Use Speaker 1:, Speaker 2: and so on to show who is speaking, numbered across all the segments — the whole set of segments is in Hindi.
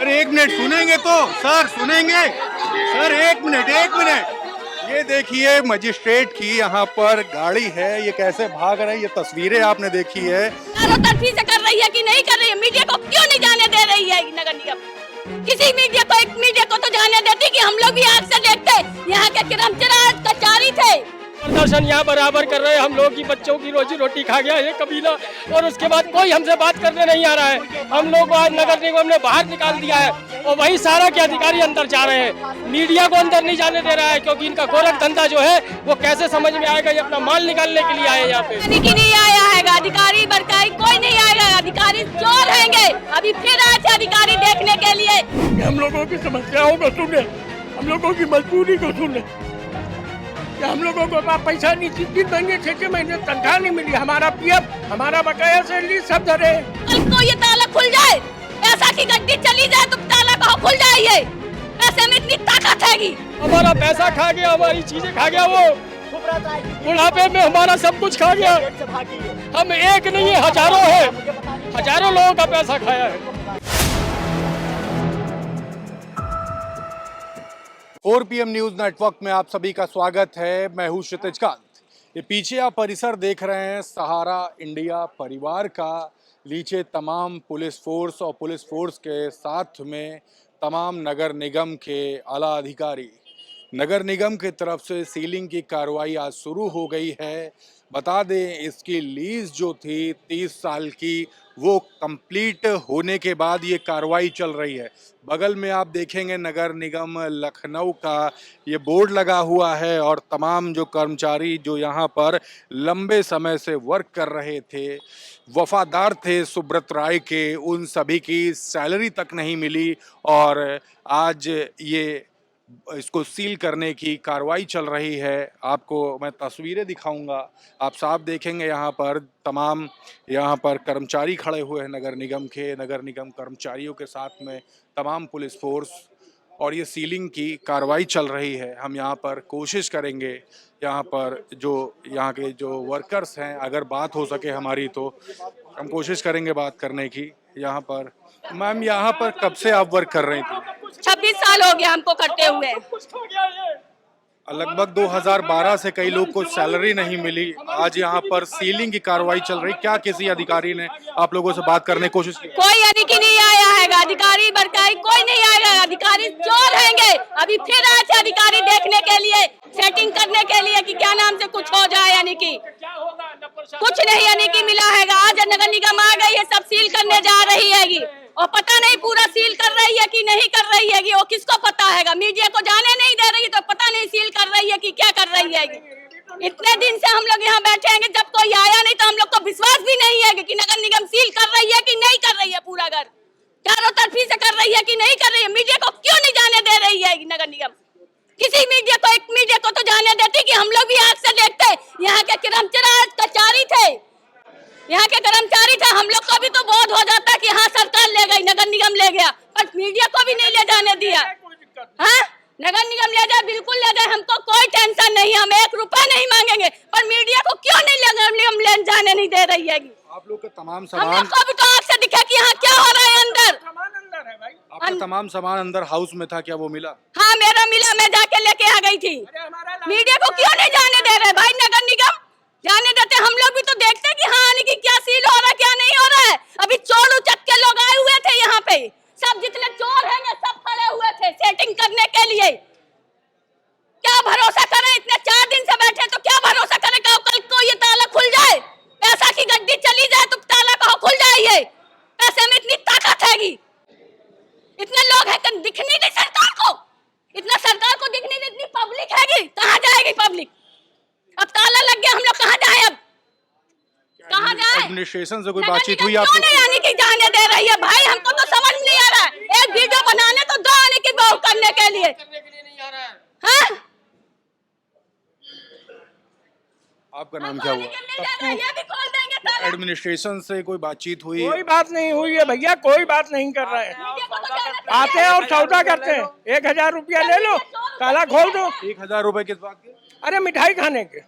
Speaker 1: सर एक मिनट सुनेंगे तो, सर सुनेंगे, सर एक मिनट। ये देखिए मजिस्ट्रेट की यहाँ पर गाड़ी है, ये कैसे भाग रही है, ये तस्वीरें आपने देखी है।
Speaker 2: चारों तरफी से कर रही है कि नहीं कर रही है, मीडिया को क्यों नहीं जाने दे रही है नगर निगम? किसी मीडिया को, एक मीडिया को तो जाने देती कि हम लोग भी आग से देखते। यहाँ के कर्मचारी कर्मचारी थे,
Speaker 3: प्रदर्शन यहाँ बराबर कर रहे हैं। हम लोग की बच्चों की रोजी रोटी खा गया ये कबीला, और उसके बाद कोई हमसे बात करने नहीं आ रहा है। हम लोग को आज नगर निगम ने बाहर निकाल दिया है और वही सारा के अधिकारी अंदर जा रहे हैं। मीडिया को अंदर नहीं जाने दे रहा है क्योंकि इनका गोरख धंधा जो है वो कैसे समझ में आएगा। ये अपना माल निकालने के लिए आए यहाँ पे।
Speaker 2: नहीं आया है अधिकारी बरकाई, कोई नहीं आएगा। अधिकारी चोर हैंगे, अभी फिर आए थे अधिकारी देखने के लिए।
Speaker 3: हम लोगों की समस्याओं को सुने, हम लोगों की मजबूरी को सुने। हम लोगों को पैसा नहीं, 3 महीने 6 महीने तनख्वाह नहीं मिली। हमारा पीएफ, हमारा बकाया सैलरी सब धरे।
Speaker 2: कल को ये ताला खुल जाए, पैसा की गड्डी चली जाए तो ताला कहाँ खुल जाए? ये पैसे में इतनी ताकत हैगी।
Speaker 3: हमारा पैसा खा गया, हमारी चीजें खा गया, वो बुढ़ापे में हमारा सब कुछ खा गया। हम एक नहीं है, हजारों है, हजारों लोगों का पैसा खाया है।
Speaker 1: 4 PM न्यूज नेटवर्क में आप सभी का स्वागत है। मैं हूं क्षितिज कांत। ये पीछे आप परिसर देख रहे हैं सहारा इंडिया परिवार का। नीचे तमाम पुलिस फोर्स और पुलिस फोर्स के साथ में तमाम नगर निगम के आला अधिकारी। नगर निगम की तरफ से सीलिंग की कार्रवाई आज शुरू हो गई है। बता दें इसकी लीज जो थी 30 साल की, वो कंप्लीट होने के बाद ये कार्रवाई चल रही है। बगल में आप देखेंगे नगर निगम लखनऊ का ये बोर्ड लगा हुआ है और तमाम जो कर्मचारी जो यहाँ पर लंबे समय से वर्क कर रहे थे, वफादार थे सुब्रत राय के, उन सभी की सैलरी तक नहीं मिली और आज ये इसको सील करने की कार्रवाई चल रही है। आपको मैं तस्वीरें दिखाऊंगा, आप साफ देखेंगे यहाँ पर तमाम यहाँ पर कर्मचारी खड़े हुए हैं नगर निगम के। नगर निगम कर्मचारियों के साथ में तमाम पुलिस फोर्स और ये सीलिंग की कार्रवाई चल रही है। हम यहाँ पर कोशिश करेंगे, यहाँ पर जो यहाँ के जो वर्कर्स हैं, अगर बात हो सके हमारी तो हम कोशिश करेंगे बात करने की। यहाँ पर मैम, यहाँ पर कब से आप वर्क कर रही थी?
Speaker 2: 26 साल हो गया हमको करते हुए।
Speaker 1: लगभग 2012 से कई लोग को सैलरी नहीं मिली। आज यहाँ पर सीलिंग की कार्रवाई चल रही, क्या किसी अधिकारी ने आप लोगों से बात करने की कोशिश की?
Speaker 2: कोई अधिकारी नहीं आया है, अधिकारी बरकाई कोई नहीं आएगा। अधिकारी चोर हैंगे, अभी फिर आए थे अधिकारी देखने के लिए, सेटिंग करने के लिए कि क्या नाम से कुछ हो जाए। यानी कि कुछ नहीं, यानी कि मिला है। आज नगर निगम आ गई है, सब सील करने जा रही है और पता नहीं पूरा सील कर रही है कि नहीं कर रही है, वो किसको पता है? मीडिया को जाने नहीं दे रही तो पता नहीं सील कर रही है कि क्या कर रही है। इतने दिन से हम लोग यहाँ बैठे हैं, जब कोई आया नहीं तो हम लोग को विश्वास भी नहीं है कि नगर निगम सील कर रही है कि नहीं कर रही है। पूरा घर चारों तरफी से कर रही है कि नहीं कर रही है, मीडिया को क्यों नहीं जाने दे रही है नगर निगम? किसी मीडिया को, एक मीडिया को तो जाने देती कि हम लोग भी आग से देखते। यहाँ के कर्मचारी थे, यहाँ के कर्मचारी थे। हम लोग को भी तो बोध हो जाता कि हाँ सरकार ले गई, नगर निगम ले गया, पर मीडिया को भी नहीं ले जाने दिया। हाँ, नगर निगम ले जाए, बिल्कुल ले जाए, हमको कोई टेंशन नहीं, हम 1 रुपया नहीं मांगेंगे, पर मीडिया को क्यों नहीं नगर निगम ले जाने नहीं दे रही है?
Speaker 1: आप लोग के तमाम
Speaker 2: हम
Speaker 1: सामान,
Speaker 2: लोग को भी तो आग से दिखा कि यहाँ क्या हो रहा है अंदर।
Speaker 1: आपका तमाम सामान अंदर हाउस में था, क्या वो मिला?
Speaker 2: हाँ मेरा मिला, मैं जाके लेके आ गई थी। मीडिया को क्यों नहीं जाने दे रहे भाई नगर निगम? जाने देते, हम लोग भी तो देखते कि हाँ कि क्या सील हो रहा है क्या नहीं हो रहा है। अभी चोर उचक के लोग आए हुए थे यहाँ पे, सब जितने चोर हैं सब खड़े हुए थे सेटिंग करने के लिए। क्या भरोसा करें, इतने 4 दिन से बैठे तो क्या भरोसा करें? कल को ये ताला खुल जाए, पैसा की गड्डी चली जाए तो ताला कहाँ खुल जाए? पैसे में इतनी ताकत हैगी, इतने लोग हैं, दिखनी नहीं सरकार को, इतना सरकार को दिखनी नहीं, इतनी पब्लिक हैगी, कहाँ जाएगी पब्लिक? अब ताला लग गया, हम लोग कहाँ जाए? अब कहाँ जाए?
Speaker 1: एडमिनिस्ट्रेशन से कोई बातचीत हुई आप
Speaker 2: क्यों नहीं आने की जाने दे रही है भाई? हमको तो समझ नहीं आ रहा है। एक वीडियो बनाने तो 2 आने की बहू करने के लिए। हाँ?
Speaker 1: आपका नाम क्या हुआ? एडमिनिस्ट्रेशन से कोई बातचीत हुई?
Speaker 3: कोई बात नहीं हुई है भैया, कोई बात नहीं कर रहे हैं। आते हैं और सौदा करते हैं, 1000 रुपया ले लो, ताला खोल दो।
Speaker 1: 1000 रुपए किस बात के?
Speaker 3: अरे मिठाई खाने के,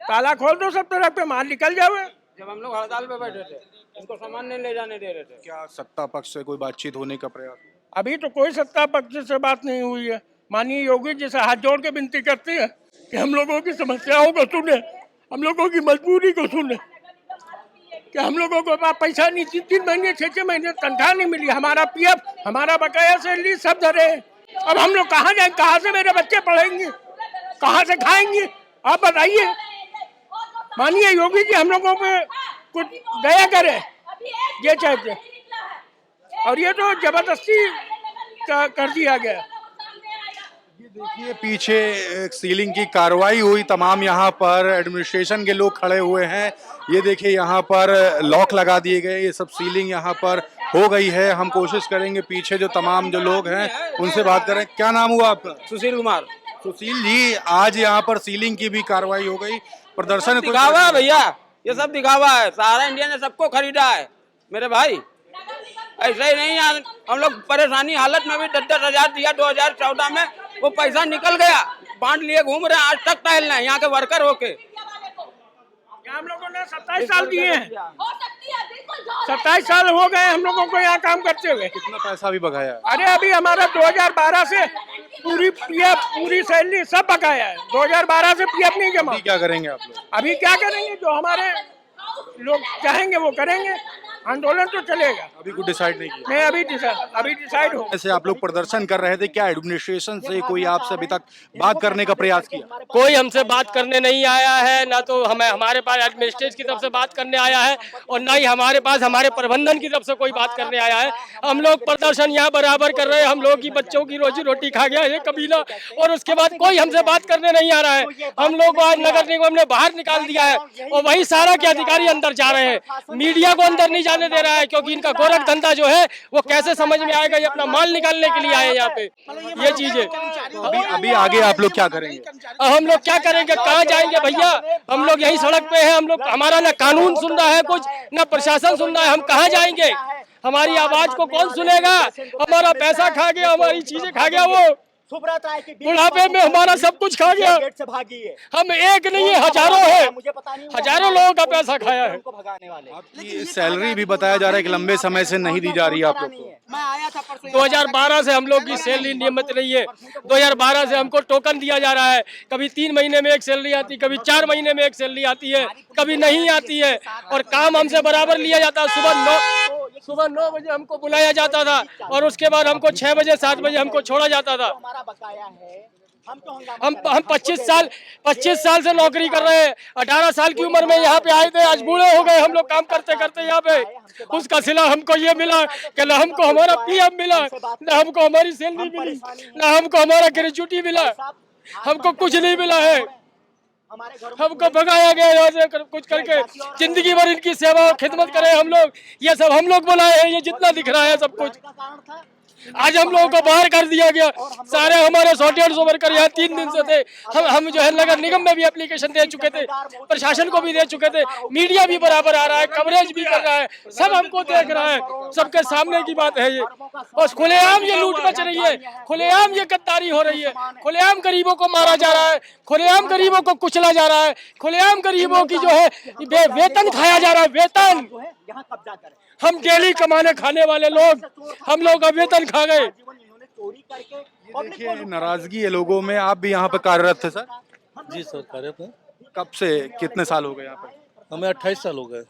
Speaker 3: ताला खोल दो, सब तरफ पे माल निकल जाओगे।
Speaker 4: जब हम लोग हड़ताल पे बैठे थे, उनको सामान नहीं ले जाने दे रहे थे।
Speaker 1: क्या सत्ता पक्ष से कोई बातचीत होने का प्रयास?
Speaker 3: अभी तो कोई सत्ता पक्ष से बात नहीं हुई है। माननीय योगी जी से हाथ जोड़ के विनती करती है कि हम लोगों की समस्याओं को सुने, हम लोगों की मजबूरी को सुने, कि हम लोगों को पैसा नहीं, 3 महीने 6 महीने तनख्वाह नहीं मिली, हमारा पीएफ, हमारा बकाया सैलरी सब धरे। अब हम लोग कहाँ जाएंगे, कहाँ से मेरे बच्चे पढ़ेंगे, कहाँ से खाएंगे, आप बताइए। माननीय योगी जी हम लोगों पे कुछ दया करे, ये चाहते हैं। और ये तो जबरदस्ती कर दिया गया।
Speaker 1: ये देखिए पीछे एक सीलिंग की कार्रवाई हुई, तमाम यहाँ पर एडमिनिस्ट्रेशन के लोग खड़े हुए हैं। ये देखिए यहाँ पर लॉक लगा दिए गए, ये सब सीलिंग यहाँ पर हो गई है। हम कोशिश करेंगे पीछे जो तमाम जो लोग हैं उनसे बात करें। क्या नाम हुआ आपका?
Speaker 4: सुशील कुमार।
Speaker 1: सुशील जी, आज यहाँ पर सीलिंग की भी कार्रवाई हो गई, प्रदर्शन
Speaker 4: दिखावा है भैया, ये सब दिखावा है। सहारा इंडिया ने सबको खरीदा है मेरे भाई, ऐसा ही नहीं। हम लोग परेशानी हालत में भी 10-10 हजार दिया 2014 में, वो पैसा निकल गया, बांट लिए घूम रहे हैं, आज तक टहल रहे हैं यहाँ के वर्कर होके।
Speaker 3: हम लोगों ने 27 साल दिए हैं, 27 साल हो गए हम लोगों को यहाँ काम करते हुए।
Speaker 1: कितना पैसा भी बकाया है?
Speaker 3: अरे अभी हमारा 2012 से पूरी पीएफ, पूरी सैलरी सब बकाया है। 2012 से पीएफ नहीं जमा।
Speaker 1: अभी क्या करेंगे आप लोग?
Speaker 3: अभी क्या करेंगे, जो हमारे लोग चाहेंगे वो करेंगे, आंदोलन तो चलेगा।
Speaker 1: अभी कुछ डिसाइड नहीं किया?
Speaker 3: नहीं, अभी डिसाइड हो।
Speaker 1: ऐसे आप लोग प्रदर्शन कर रहे थे, क्या एडमिनिस्ट्रेशन से कोई आपसे अभी तक बात करने का प्रयास किया?
Speaker 3: कोई हमसे बात करने नहीं आया है, ना तो हमारे पास एडमिनिस्ट्रेशन की तरफ से बात करने आया है, और ना ही हमारे पास हमारे प्रबंधन की तरफ से कोई बात करने आया है। हम लोग प्रदर्शन यहाँ बराबर कर रहे हैं, हम लोग की बच्चों की रोजी रोटी खा गया ये कबीला, और उसके बाद कोई हमसे बात करने नहीं आ रहा है। हम लोग को आज नगर निगम ने बाहर निकाल दिया है, और वही सारा के अधिकारी अंदर जा रहे हैं। मीडिया को अंदर नहीं जाने दे रहा है, क्योंकि इनका गोरख धंधा जो है वो कैसे समझ में आएगा, ये अपना माल निकालने के लिए आए यहाँ पे, ये चीज है।
Speaker 1: अभी आगे आप लोग क्या करेंगे?
Speaker 3: हम लोग क्या करेंगे, कहाँ जाएंगे भैया? हम लोग यही सड़क पे हैं, हम लोग, हमारा ना कानून सुन रहा है कुछ, ना प्रशासन सुन रहा है, हम कहाँ जाएंगे? हमारी आवाज को कौन सुनेगा? हमारा पैसा खा गया, हमारी चीजें खा गया, वो बुढ़ापे में हमारा सब कुछ खा गया। हम एक नहीं है, हजारों है, हजारों लोगों का पैसा खाया है।
Speaker 1: आपकी सैलरी भी बताया जा रहा है कि लंबे समय से नहीं दी जा रही है आप लोग को।
Speaker 3: 2012 से हम लोग की सैलरी नियमित नहीं है। 2012 से हमको टोकन दिया जा रहा है, कभी 3 महीने में एक सैलरी आती, कभी 4 महीने में एक सैलरी आती है, कभी नहीं आती है। और काम हमसे बराबर लिया जाता है। सुबह 9 बजे हमको बुलाया जाता था, और उसके बाद हमको 6 बजे 7 बजे हमको छोड़ा जाता था। हम 25 साल से नौकरी कर रहे हैं। 18 साल की उम्र में यहाँ पे आए थे, आज बूढ़े हो गए हम लोग काम करते करते यहाँ पे। उसका सिला हमको ये मिला कि ना हमको हमारा पीएफ मिला, ना हमको हमारी सैलरी मिली, ना हमको हमारा ग्रेजुटी मिला, हमको कुछ नहीं मिला है। हमको भगाया गया यहाँ से कुछ करके। जिंदगी भर इनकी सेवा और खिदमत करें हम लोग, ये सब हम लोग बुलाए हैं, ये जितना दिख रहा है सब कुछ। आज हम लोगों को बाहर कर दिया गया। सारे हमारे 100-150 वर्कर यहाँ 3 दिन से थे। हम जो है नगर निगम में भी एप्लीकेशन दे चुके थे, प्रशासन को भी दे चुके थे, मीडिया भी बराबर आ रहा है, कवरेज भी कर रहा है, सब हमको देख रहा है, सबके सामने की बात है ये। और खुलेआम ये लूट मच रही है, खुलेआम ये गद्दारी हो रही है, खुलेआम गरीबों को मारा जा रहा है, खुलेआम गरीबों को कुचला जा रहा है, खुलेआम गरीबों की जो है वेतन खाया जा रहा है, वेतन। हम डेली कमाने खाने वाले लोग, हम लोग का वेतन खा गए।
Speaker 1: देखिए नाराजगी है लोगों में। आप भी यहाँ पे कार्यरत थे सर?
Speaker 5: जी सर, कार्यरत हैं।
Speaker 1: कब से, कितने साल हो गए यहाँ पे?
Speaker 5: हमें 28 साल हो गए।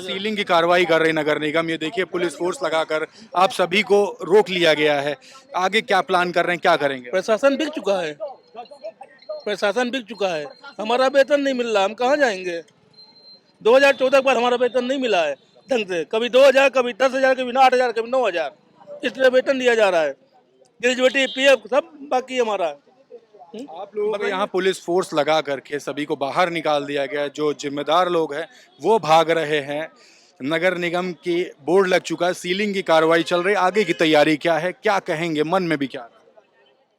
Speaker 1: सीलिंग की कार्रवाई कर रही नगर निगम। ये देखिए पुलिस फोर्स लगाकर आप सभी को रोक लिया गया है। आगे क्या प्लान कर रहे हैं, क्या करेंगे?
Speaker 5: प्रशासन बिक चुका है, प्रशासन बिक चुका है। हमारा वेतन नहीं मिल रहा, हम कहाँ जाएंगे? 2014 के बाद हमारा वेतन नहीं मिला है ढंग से। कभी 2000, कभी 10,000, कभी 8,000, कभी 9,000, इसलिए वेतन दिया जा रहा है। ग्रेजुएटी, पीएफ सब बाकी है हमारा।
Speaker 1: आप लोगों को यहाँ पुलिस फोर्स लगा करके सभी को बाहर निकाल दिया गया। जो जिम्मेदार लोग हैं वो भाग रहे हैं। नगर निगम की बोर्ड लग चुका है, सीलिंग की कार्रवाई चल रही। आगे की तैयारी क्या है, क्या कहेंगे? मन में भी क्या आ रहा है?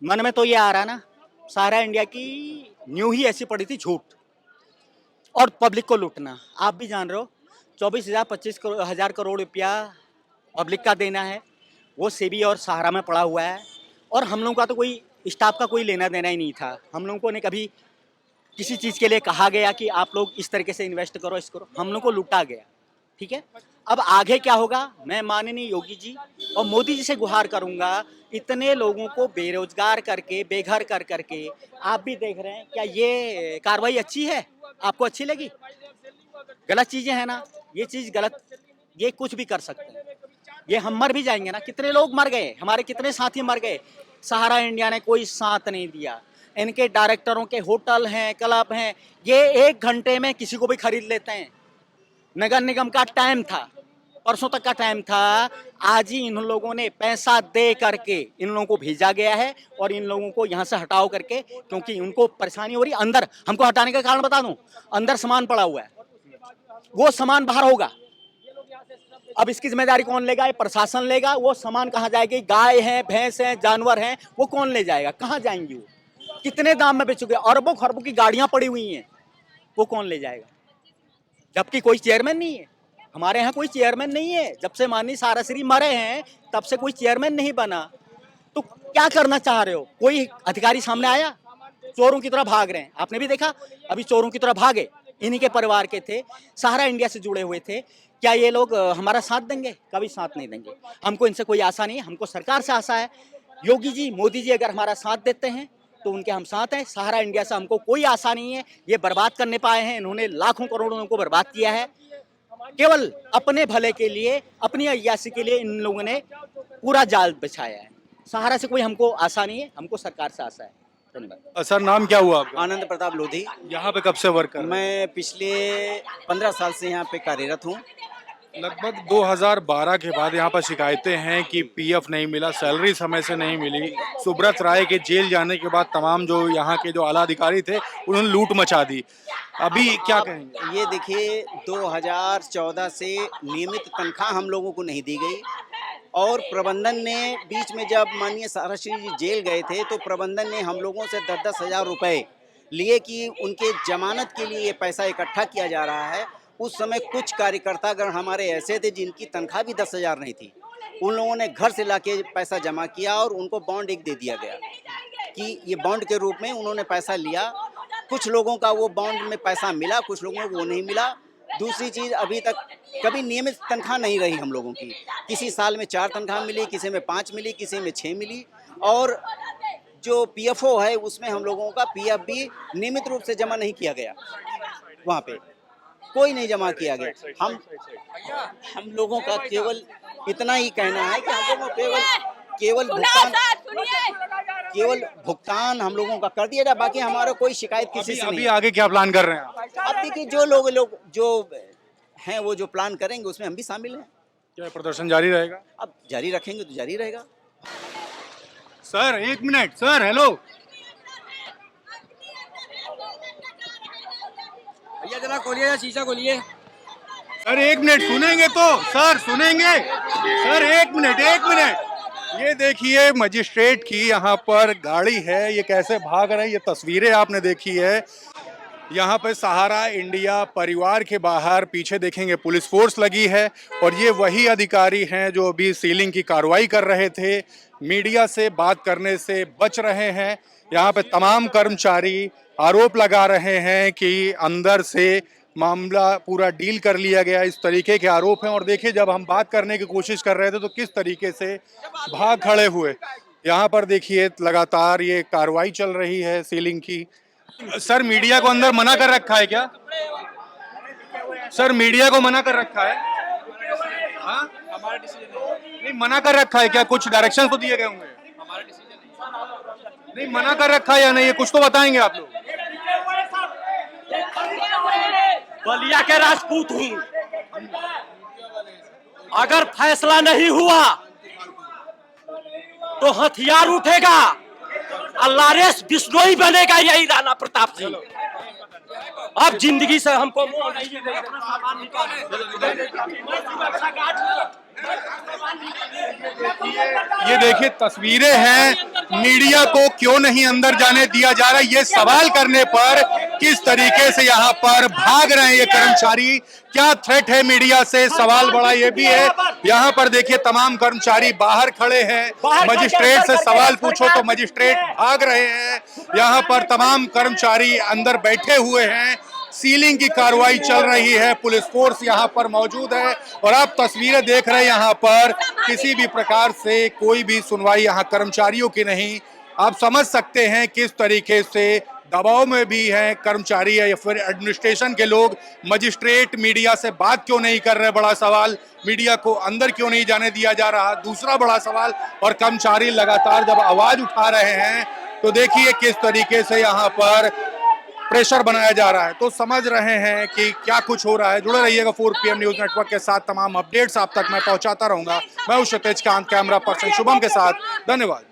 Speaker 6: मन में तो ये आ रहा ना, सारा इंडिया की न्यू ही ऐसी पड़ी थी, झूठ और पब्लिक को लूटना। आप भी जान रहे हो, 24,000-25,000 करोड़ रुपया पब्लिक का देना है, वो सेबी और सहारा में पड़ा हुआ है। और हम लोगों का तो कोई स्टाफ का कोई लेना देना ही नहीं था। हम लोगों ने कभी किसी चीज़ के लिए कहा गया कि आप लोग इस तरीके से इन्वेस्ट करो, इस करो, हम लोग को लूटा गया। ठीक है, अब आगे क्या होगा? मैं माननीय योगी जी और मोदी जी से गुहार करूंगा, इतने लोगों को बेरोजगार करके, बेघर कर करके, आप भी देख रहे हैं, क्या ये कार्रवाई अच्छी है? आपको अच्छी लगी? गलत चीजें हैं ना, ये चीज गलत, ये कुछ भी कर सकते हैं, ये हम मर भी जाएंगे ना। कितने लोग मर गए, हमारे कितने साथी मर गए, सहारा इंडिया ने कोई साथ नहीं दिया। इनके डायरेक्टरों के होटल हैं, क्लब हैं, ये 1 घंटे में किसी को भी खरीद लेते हैं। नगर निगम का टाइम था, परसों तक का टाइम था, आज ही इन लोगों ने पैसा दे करके इन लोगों को भेजा गया है और इन लोगों को यहाँ से हटाओ करके, क्योंकि उनको परेशानी हो रही। अंदर हमको हटाने का कारण बता दूं, अंदर सामान पड़ा हुआ है, वो सामान बाहर होगा। अब इसकी जिम्मेदारी कौन लेगा? ये प्रशासन लेगा। वो सामान कहाँ जाएगी? गाय हैं, भैंस हैं, जानवर हैं, वो कौन ले जाएगा? कहाँ जाएंगी वो? कितने दाम में बेचोगे? अरबों खरबों की गाड़ियां पड़ी हुई हैं, वो कौन ले जाएगा? जबकि कोई चेयरमैन नहीं है, हमारे यहाँ कोई चेयरमैन नहीं है। जब से माननीय साराश्री मरे हैं तब से कोई चेयरमैन नहीं बना। तो क्या करना चाह रहे हो? कोई अधिकारी सामने आया? चोरों की तरह भाग रहे हैं, आपने भी देखा, अभी चोरों की तरह भागे, इन्हीं के परिवार के थे, सहारा इंडिया से जुड़े हुए थे। क्या ये लोग हमारा साथ देंगे? कभी साथ नहीं देंगे। हमको इनसे कोई आशा नहीं है, हमको सरकार से आशा है। योगी जी, मोदी जी अगर हमारा साथ देते हैं तो उनके हम साथ हैं। सहारा इंडिया से हमको कोई आशा नहीं है, ये बर्बाद करने पाए हैं, इन्होंने लाखों करोड़ों को बर्बाद किया है। केवल अपने भले के लिए, अपनी अय्याशी के लिए इन लोगों ने पूरा जाल बिछाया है। सहारा से कोई हमको आशा नहीं है, हमको सरकार से आशा है। धन्यवाद।
Speaker 1: सर नाम क्या हुआ आपका?
Speaker 7: आनंद प्रताप लोधी।
Speaker 1: यहाँ पे कब से वर्क कर रहे हैं?
Speaker 7: मैं पिछले 15 साल से यहाँ पे कार्यरत हूँ।
Speaker 1: लगभग 2012 के बाद यहाँ पर शिकायतें हैं कि पीएफ नहीं मिला, सैलरी समय से नहीं मिली। सुब्रत राय के जेल जाने के बाद तमाम जो यहाँ के जो आला अधिकारी थे उन्होंने लूट मचा दी। अभी क्या कहेंगे?
Speaker 7: ये देखिए, 2014 से नियमित तनख्वाह हम लोगों को नहीं दी गई और प्रबंधन ने बीच में, जब माननीय साराश्री जी जेल गए थे, तो प्रबंधन ने हम लोगों से 10-10 हज़ार रुपये लिए कि उनके जमानत के लिए ये पैसा इकट्ठा किया जा रहा है। उस समय कुछ कार्यकर्तागण हमारे ऐसे थे जिनकी तनख्वाह भी 10,000 नहीं थी। उन लोगों ने घर से लाके पैसा जमा किया और उनको बॉन्ड एक दे दिया गया कि ये बॉन्ड के रूप में उन्होंने पैसा लिया। कुछ लोगों का वो बॉन्ड में पैसा मिला, कुछ लोगों को वो नहीं मिला। दूसरी चीज़, अभी तक कभी नियमित तनख्वाह नहीं रही हम लोगों की। किसी साल में 4 तनख्वाह मिली, किसी में 5 मिली, किसी में 6 मिली। और जो पीएफओ है उसमें हम लोगों का पीएफ भी नियमित रूप से जमा नहीं किया गया, वहाँ पे कोई नहीं जमा किया गया। हम लोगों का केवल इतना ही कहना है कि हम लोगों को केवल भुगतान हम लोगों का कर दिया जाए, बाकी हमारा कोई शिकायत किसी से
Speaker 1: अभी
Speaker 7: नहीं।
Speaker 1: आगे क्या प्लान कर रहे हैं आप?
Speaker 7: अब देखिए, जो लोग जो हैं वो जो प्लान करेंगे उसमें हम भी शामिल हैं।
Speaker 1: क्या प्रदर्शन जारी रहेगा?
Speaker 7: अब जारी रखेंगे तो जारी रहेगा।
Speaker 1: Sir 1 minute, sir hello.
Speaker 4: भैया जरा खोलिए, शीशा खोलिए।
Speaker 1: सर 1 मिनट सुनेंगे तो? सर सुनेंगे? Sir 1 minute, 1 minute. ये देखिए मजिस्ट्रेट की यहाँ पर गाड़ी है, ये कैसे भाग रहे हैं, ये तस्वीरें आपने देखी है। यहाँ पर सहारा इंडिया परिवार के बाहर पीछे देखेंगे पुलिस फोर्स लगी है और ये वही अधिकारी हैं जो अभी सीलिंग की कार्रवाई कर रहे थे। मीडिया से बात करने से बच रहे हैं। यहाँ पे तमाम कर्मचारी आरोप लगा रहे हैं कि अंदर से मामला पूरा डील कर लिया गया, इस तरीके के आरोप हैं। और देखिए, जब हम बात करने की कोशिश कर रहे थे तो किस तरीके से भाग खड़े हुए। यहाँ पर देखिए लगातार ये कार्रवाई चल रही है सीलिंग की। सर मीडिया को अंदर मना कर रखा है क्या? सर मीडिया को मना कर रखा है? हाँ, हमारा डिसीजन नहीं, मना कर रखा है क्या? कुछ डायरेक्शन तो दिए गए होंगे। हमारा डिसीजन नहीं, मना कर रखा है या नहीं, ये कुछ तो बताएंगे आप लोग।
Speaker 8: बलिया के राजपूत हूँ, अगर फैसला नहीं हुआ तो हथियार उठेगा, अल्लारेस बिश्नोई बनेगा यही राणा प्रताप सिंह। अब जिंदगी से हमको मोह नहीं है। अपना सामान
Speaker 1: ये देखिए तस्वीरें हैं। मीडिया को क्यों नहीं अंदर जाने दिया जा रहा है, ये सवाल करने पर किस तरीके से यहाँ पर भाग रहे हैं ये कर्मचारी। क्या थ्रेट है मीडिया से, सवाल बड़ा ये भी है। यहाँ पर देखिए तमाम कर्मचारी बाहर खड़े हैं, मजिस्ट्रेट से सवाल पूछो तो मजिस्ट्रेट भाग रहे हैं। यहाँ पर तमाम कर्मचारी अंदर बैठे हुए हैं सीलिंग की कार्रवाई चल रही है, पुलिस फोर्स यहाँ पर मौजूद है और आप तस्वीरें देख रहे हैं यहाँ पर किसी भी प्रकार से कोई भी सुनवाई यहाँ कर्मचारियों की नहीं। आप समझ सकते हैं किस तरीके से दबाव में भी हैं कर्मचारी या फिर एडमिनिस्ट्रेशन के लोग। मजिस्ट्रेट मीडिया से बात क्यों नहीं कर रहे, बड़ा सवाल। मीडिया को अंदर क्यों नहीं जाने दिया जा रहा, दूसरा बड़ा सवाल। और कर्मचारी लगातार जब आवाज उठा रहे हैं तो देखिए किस तरीके से यहाँ पर प्रेशर बनाया जा रहा है। तो समझ रहे हैं कि क्या कुछ हो रहा है। जुड़े रहिएगा 4 PM न्यूज नेटवर्क के साथ, तमाम अपडेट्स आप तक मैं पहुंचाता रहूंगा। मैं हूं क्षितिज कांत, कैमरा पर्सन शुभम के साथ। धन्यवाद।